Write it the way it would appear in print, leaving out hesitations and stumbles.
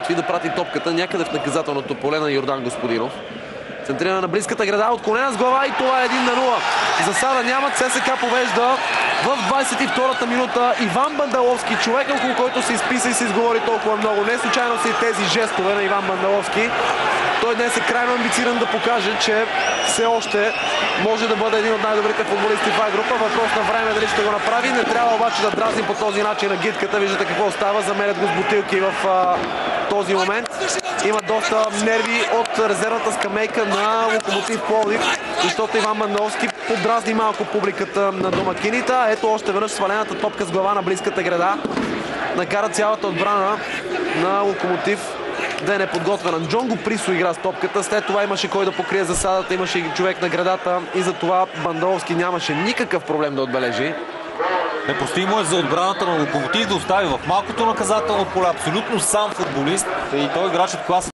готви да прати топката някъде в наказателното поле на Йордан Господинов. Центриране на близката града, отклонена с глава и това е 1-0. Засада нямат, ЦСКА повежда в 22-та минута. Иван Бандаловски, човек, около който се изписа и се изговори толкова много. Не случайно са и тези жестове на Иван Бандаловски. Той днес е крайно амбициран да покаже, че все още може да бъде един от най-добрите футболисти в тази група. Въпрос на време дали ще го направи. Не трябва обаче да дразним по този начин на гидката. Виждате какво става. Замерят го с бутилки в този момент. Има доста нерви от резервната скамейка на Локомотив Пловдив, защото Иван Бандаловски подразни малко публиката на домакините. Ето още веднъж свалената топка с глава на близката града накара цялата отбрана на Локомотив да е неподготвена. Джонго Присо игра с топката, след това имаше кой да покрие засадата, имаше и човек на градата и затова Бандаловски нямаше никакъв проблем да отбележи. Непростимо е за отбраната на Локомотив да остави в малкото наказателно поле абсолютно сам футболист и той играч от класа